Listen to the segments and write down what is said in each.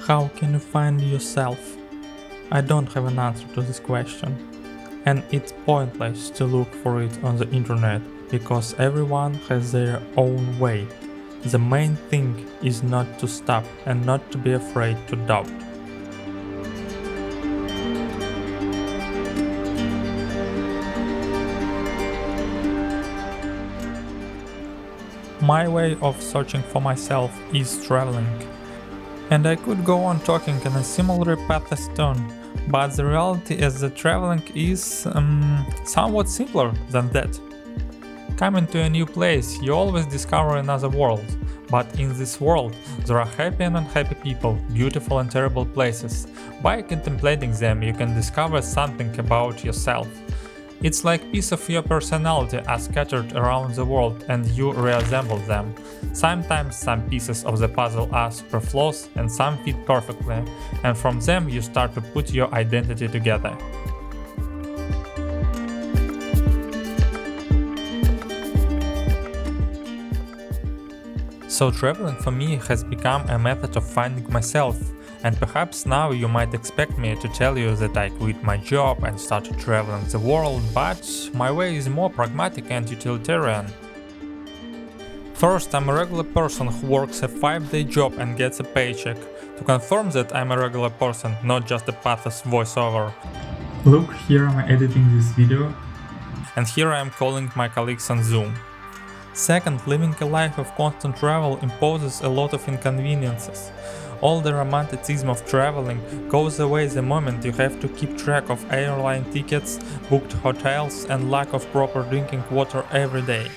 How can you find yourself? I don't have an answer to this question. And it's pointless to look for it on the internet, because everyone has their own way. The main thing is not to stop and not to be afraid to doubt. My way of searching for myself is traveling. And I could go on talking in a similar repetitious tone, but the reality is that traveling is somewhat simpler than that. Coming to a new place, you always discover another world, but in this world there are happy and unhappy people, beautiful and terrible places. By contemplating them you can discover something about yourself. It's like pieces of your personality are scattered around the world and you reassemble them. Sometimes some pieces of the puzzle are superfluous and some fit perfectly, and from them you start to put your identity together. So traveling for me has become a method of finding myself. And perhaps now you might expect me to tell you that I quit my job and started traveling the world, but my way is more pragmatic and utilitarian. First, I'm a regular person who works a 5-day job and gets a paycheck. To confirm that I'm a regular person, not just a pathos voiceover. Look, here I'm editing this video. And here I am calling my colleagues on Zoom. Second, living a life of constant travel imposes a lot of inconveniences. All the romanticism of traveling goes away the moment you have to keep track of airline tickets, booked hotels, and lack of proper drinking water every day.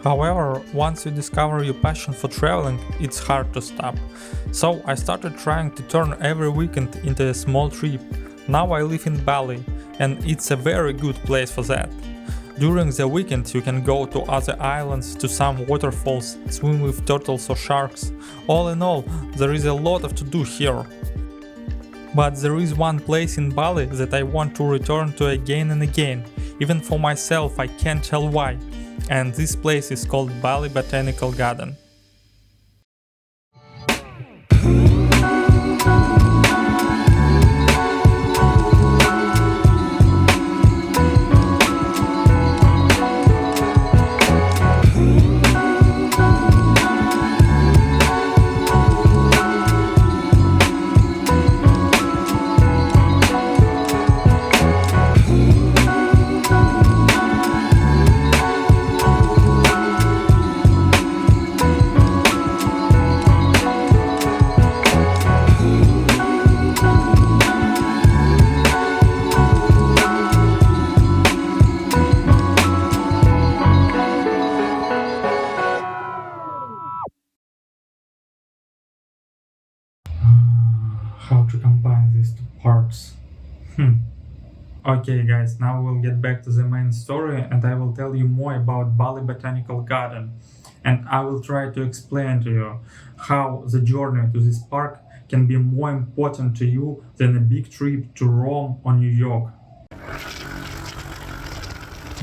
However, once you discover your passion for traveling, it's hard to stop. So I started trying to turn every weekend into a small trip. Now I live in Bali, and it's a very good place for that. During the weekend you can go to other islands, to some waterfalls, swim with turtles or sharks. All in all, there is a lot to do here. But there is one place in Bali that I want to return to again and again. Even for myself I can't tell why. And this place is called Bali Botanical Garden. How to combine these two parts? Okay guys, now we'll get back to the main story and I will tell you more about Bali Botanical Garden. And I will try to explain to you how the journey to this park can be more important to you than a big trip to Rome or New York.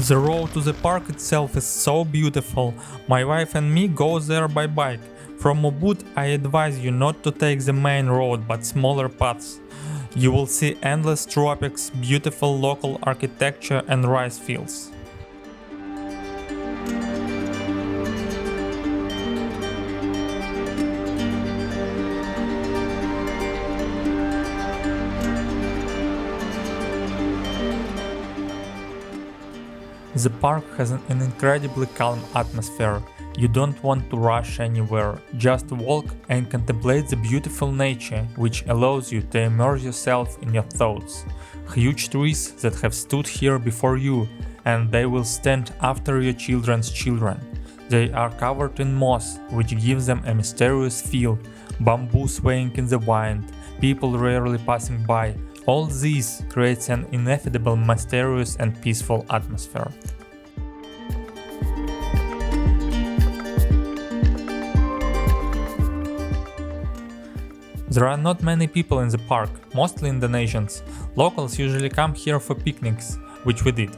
The road to the park itself is so beautiful. My wife and me go there by bike. From Ubud I advise you not to take the main road but smaller paths. You will see endless tropics, beautiful local architecture and rice fields. The park has an incredibly calm atmosphere. You don't want to rush anywhere, just walk and contemplate the beautiful nature, which allows you to immerse yourself in your thoughts. Huge trees that have stood here before you, and they will stand after your children's children. They are covered in moss, which gives them a mysterious feel, bamboo swaying in the wind, people rarely passing by. All this creates an ineffable, mysterious and peaceful atmosphere. There are not many people in the park, mostly Indonesians. Locals usually come here for picnics, which we did.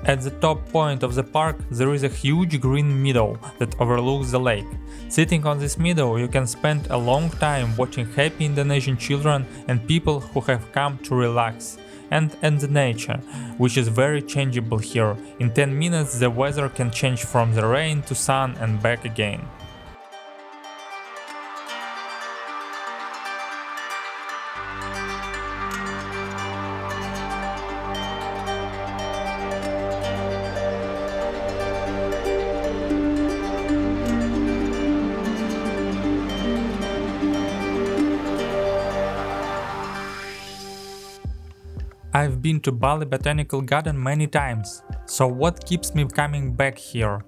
At the top point of the park there is a huge green meadow that overlooks the lake. Sitting on this meadow you can spend a long time watching happy Indonesian children and people who have come to relax. And the nature, which is very changeable here. In 10 minutes the weather can change from the rain to sun and back again. I've been to Bali Botanical Garden many times, so what keeps me coming back here?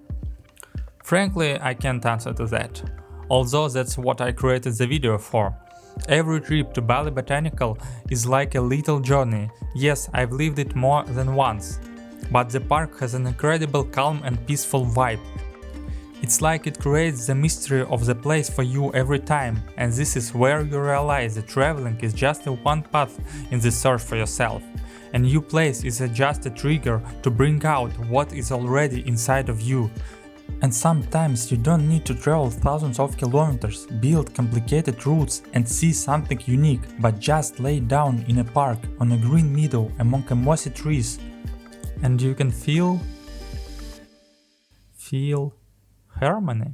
Frankly, I can't answer to that, although that's what I created the video for. Every trip to Bali Botanical is like a little journey. Yes, I've lived it more than once, but the park has an incredible calm and peaceful vibe. It's like it creates the mystery of the place for you every time, and this is where you realize that traveling is just a one path in the search for yourself. A new place is just a trigger to bring out what is already inside of you. And sometimes you don't need to travel thousands of kilometers, build complicated routes and see something unique, but just lay down in a park on a green meadow among mossy trees. And you can feel harmony.